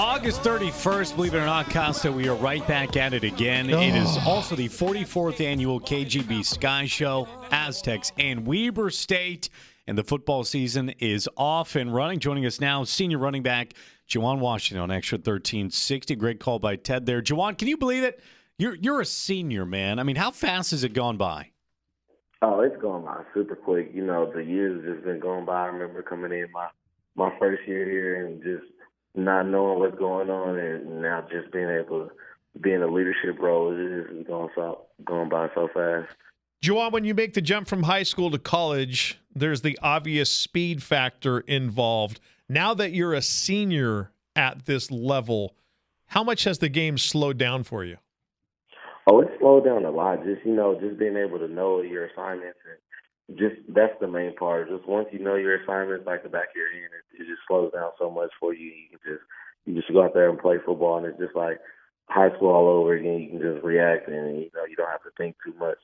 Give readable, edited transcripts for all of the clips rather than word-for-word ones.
August 31st, believe it or not, Costa, we are right back at it again. It is also the 44th annual KGB Sky Show, Aztecs and Weber State, and the football season is off and running. Joining us now, senior running back Juwan Washington on Xtra 1360. Great call by Ted there. Juwan, can you believe it? You're a senior, man. I mean, how fast has it gone by? Oh, it's going by super quick. You know, the years have just been going by. I remember coming in my first year here and just not knowing what's going on, and now just being able to be in a leadership role is going by so fast. Juwan, when you make the jump from high school to college, there's the obvious speed factor involved. Now that you're a senior at this level, how much has the game slowed down for you? Oh, it's slowed down a lot. Just being able to know your assignments, and just that's the main part. Just once you know your assignments like the back of your hand, it just slows down so much for you. You just go out there and play football, and it's just like high school all over again. You can just react, and you don't have to think too much.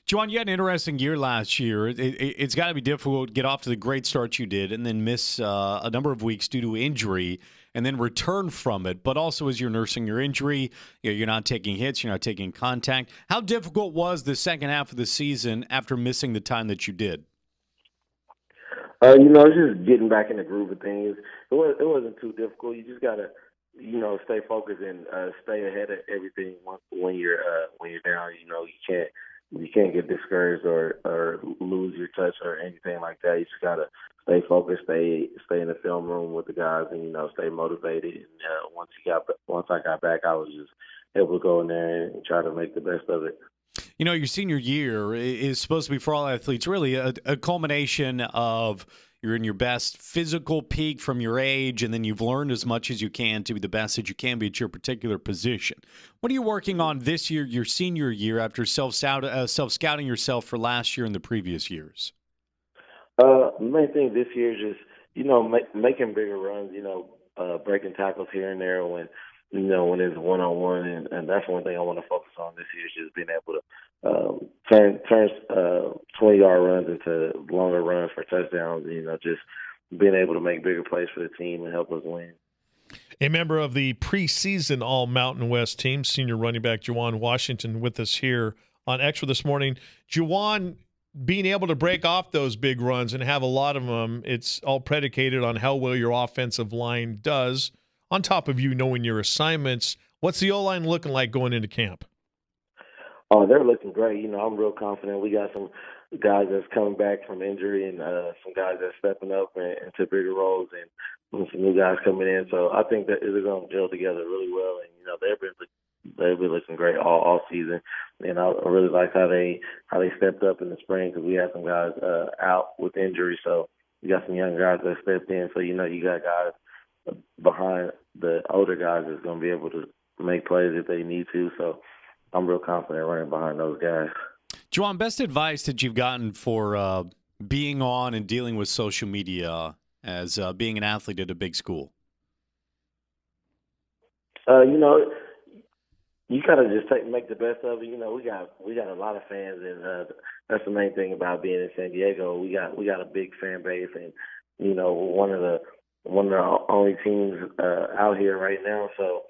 Juwan, you had an interesting year last year. It's got to be difficult to get off to the great start you did and then miss a number of weeks due to injury and then return from it. But also as you're nursing your injury, you're not taking hits, you're not taking contact. How difficult was the second half of the season after missing the time that you did? It's just getting back in the groove of things. It wasn't too difficult. You just got to, stay focused and stay ahead of everything when you're down. You can't get discouraged or lose your touch or anything like that. You just gotta stay focused, stay in the film room with the guys, and stay motivated. And once I got back, I was just able to go in there and try to make the best of it. Your senior year is supposed to be for all athletes really a culmination of you're in your best physical peak from your age, and then you've learned as much as you can to be the best that you can be at your particular position. What are you working on this year, your senior year, after self-scouting yourself for last year and the previous years? The main thing this year is just, making bigger runs, breaking tackles here and there when it's one-on-one, and that's one thing I want to focus on this year is just being able to turn 20-yard runs into longer runs for touchdowns, just being able to make bigger plays for the team and help us win. A member of the preseason All-Mountain West team, senior running back Juwan Washington, with us here on Xtra this morning. Juwan, being able to break off those big runs and have a lot of them, it's all predicated on how well your offensive line does. On top of knowing your assignments, what's the O-line looking like going into camp? Oh, they're looking great. I'm real confident. We got some guys that's coming back from injury and some guys that's stepping up into bigger roles and some new guys coming in. So I think that they're going to gel together really well. And, they've been looking great all season. And I really like how they stepped up in the spring because we had some guys out with injury. So you got some young guys that stepped in. So, you got guys behind the older guys that's going to be able to make plays if they need to. So I'm real confident running behind those guys. Juwan, best advice that you've gotten for being on and dealing with social media as being an athlete at a big school? You gotta just make the best of it. We got a lot of fans, and that's the main thing about being in San Diego. We got a big fan base, and one of the only teams out here right now. So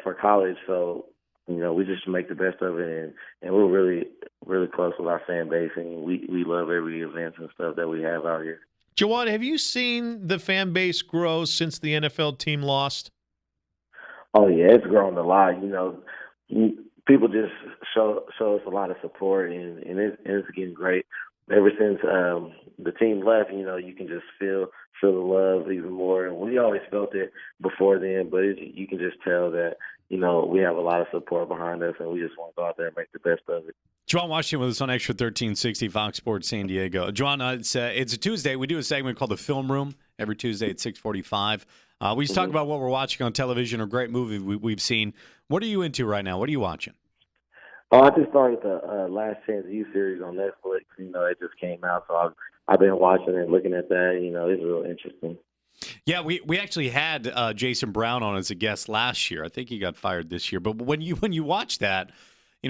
for college, so we just make the best of it, and we're really, really close with our fan base, and we love every event and stuff that we have out here. Juwan, have you seen the fan base grow since the NFL team lost? Oh yeah, it's grown a lot. People just show us a lot of support, and it's getting great. Ever since the team left, you can just feel the love even more. And we always felt it before then, but you can just tell that, we have a lot of support behind us, and we just want to go out there and make the best of it. Juwan Washington with us on Xtra 1360, Fox Sports San Diego. Juwan, it's a Tuesday. We do a segment called The Film Room every Tuesday at 6:45. We just talk about what we're watching on television or great movie we've seen. What are you into right now? What are you watching? Oh, I just started the last Sdsu series on Netflix. It just came out, so I've been watching and looking at that. It's real interesting. Yeah, we actually had Jason Brown on as a guest last year. I think he got fired this year. But when you watch that,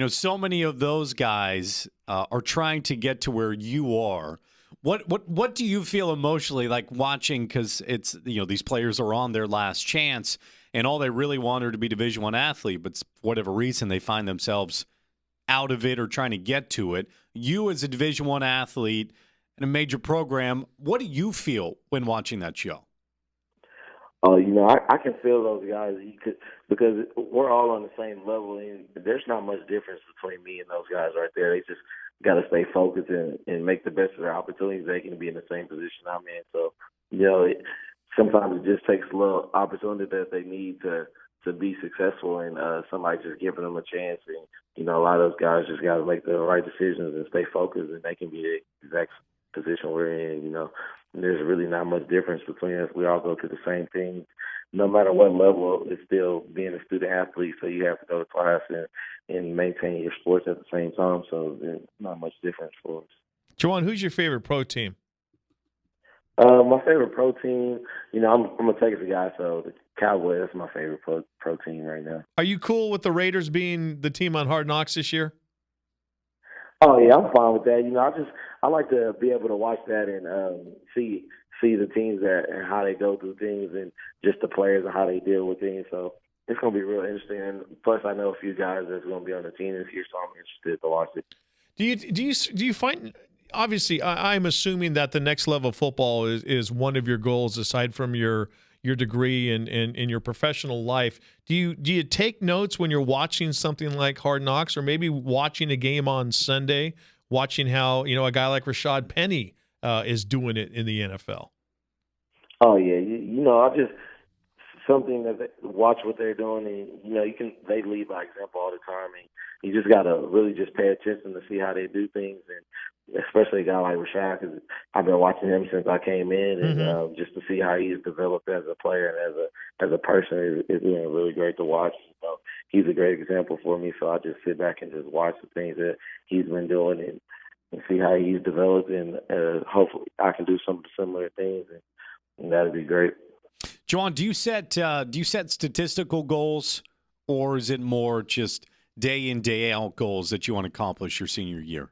so many of those guys are trying to get to where you are. What do you feel emotionally like watching? Because it's these players are on their last chance, and all they really want are to be Division I athlete, but for whatever reason they find themselves out of it or trying to get to it. You as a Division I athlete in a major program, what do you feel when watching that show? Oh, I can feel those guys because we're all on the same level, and there's not much difference between me and those guys right there. They just got to stay focused and make the best of their opportunities. They can be in the same position I'm in. So, sometimes it just takes a little opportunity that they need to be successful, and somebody just giving them a chance. And, a lot of those guys just got to make the right decisions and stay focused, and they can be the exact position we're in, There's really not much difference between us. We all go through the same thing. No matter what level, it's still being a student athlete, so you have to go to class and maintain your sports at the same time. So there's not much difference for us. Juwan, who's your favorite pro team? My favorite pro team, I'm a Texas guy, so the Cowboys, that's my favorite pro team right now. Are you cool with the Raiders being the team on Hard Knocks this year? Oh yeah, I'm fine with that. I like to be able to watch that and see the teams and how they go through things and just the players and how they deal with things. So it's gonna be real interesting. And plus, I know a few guys that's gonna be on the team this year, so I'm interested to watch it. Do you find? Obviously, I'm assuming that the next level of football is one of your goals aside from your degree and in your professional life. Do you take notes when you're watching something like Hard Knocks, or maybe watching a game on Sunday, watching how a guy like Rashad Penny is doing it in the NFL? Oh yeah, I just something that watch what they're doing, and they lead by example all the time, and you just gotta really just pay attention to see how they do things, and especially a guy like Rashad, because I've been watching him since I came in, and just to see how he's developed as a player and as a person is really great to watch. He's a great example for me, so I just sit back and just watch the things that he's been doing and see how he's developed, and hopefully I can do some of the similar things, and that'd be great. Juwan, do you set statistical goals, or is it more just day in, day out goals that you want to accomplish your senior year?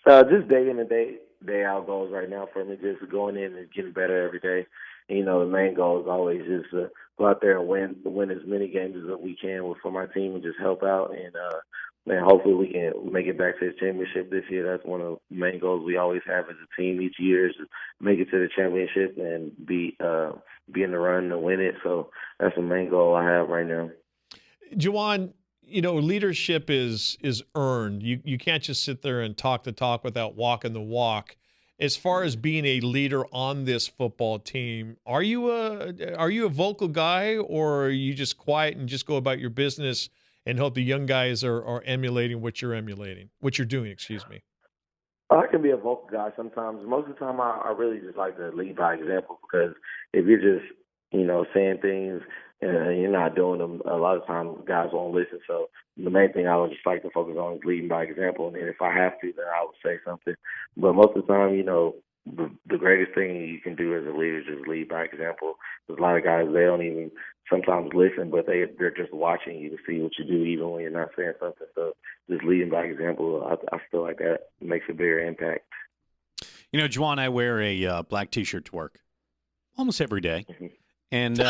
Just day in and day out goals right now for me, just going in and getting better every day. And, the main goal is always just go out there and win as many games as we can for my team and just help out. And hopefully we can make it back to the championship this year. That's one of the main goals we always have as a team each year, is to make it to the championship and be in the run to win it. So that's the main goal I have right now. Juwan, leadership is earned. You can't just sit there and talk the talk without walking the walk. As far as being a leader on this football team, are you a vocal guy, or are you just quiet and just go about your business and hope the young guys are emulating what you're doing, excuse me? I can be a vocal guy sometimes. Most of the time, I really just like to lead by example, because if you're just, saying things and you're not doing them, a lot of times guys won't listen. So the main thing I would just like to focus on is leading by example. And then if I have to, then I would say something. But most of the time, the greatest thing you can do as a leader is just lead by example. There's a lot of guys, they don't even sometimes listen, but they're just watching you to see what you do, even when you're not saying something. So just leading by example, I feel like that makes a bigger impact. Juwan, I wear a black T-shirt to work almost every day. And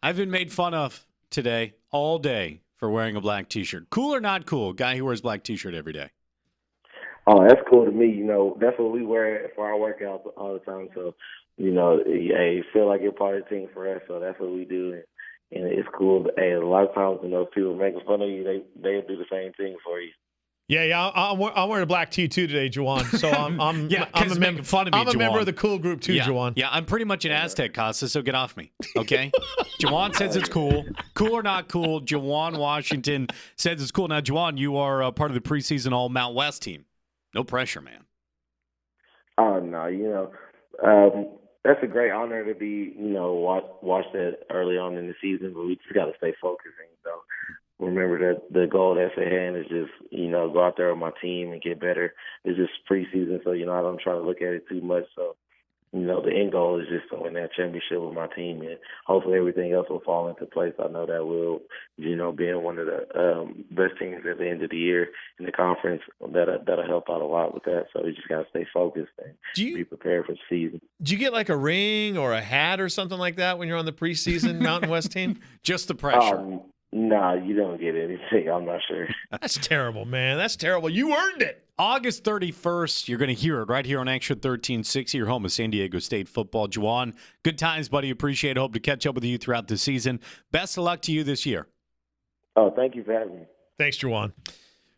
I've been made fun of today all day for wearing a black T-shirt. Cool or not cool? Guy who wears black T-shirt every day. Oh, that's cool to me. That's what we wear for our workouts all the time. So, you feel like you're part of the team for us. So that's what we do. And it's cool. But, a lot of times when those people making fun of you, they do the same thing for you. Yeah. I'm wearing a black tee too today, Juwan. So I'm a member. Fun of me, I'm a Juwan. member of the cool group too, Juwan. Yeah, I'm pretty much an Aztec, Costa. So get off me, okay? Juwan says it's cool. Cool or not cool? Juwan Washington says it's cool. Now, Juwan, you are part of the preseason All Mount West team. No pressure, man. Oh no, that's a great honor to be, watch that early on in the season. But we just got to stay focused. Remember that the goal that's at hand is just, go out there with my team and get better. It's just preseason, so, I don't try to look at it too much. So, the end goal is just to win that championship with my team, and hopefully everything else will fall into place. I know that will, being one of the best teams at the end of the year in the conference, that'll help out a lot with that. So you just got to stay focused and be prepared for the season. Do you get like a ring or a hat or something like that when you're on the preseason Mountain West team? Just the pressure. Nah, you don't get anything. I'm not sure. That's terrible, man. That's terrible. You earned it. August 31st, you're going to hear it right here on Xtra 1360, your home of San Diego State football. Juwan, good times, buddy. Appreciate it. Hope to catch up with you throughout the season. Best of luck to you this year. Oh, thank you for having me. Thanks, Juwan.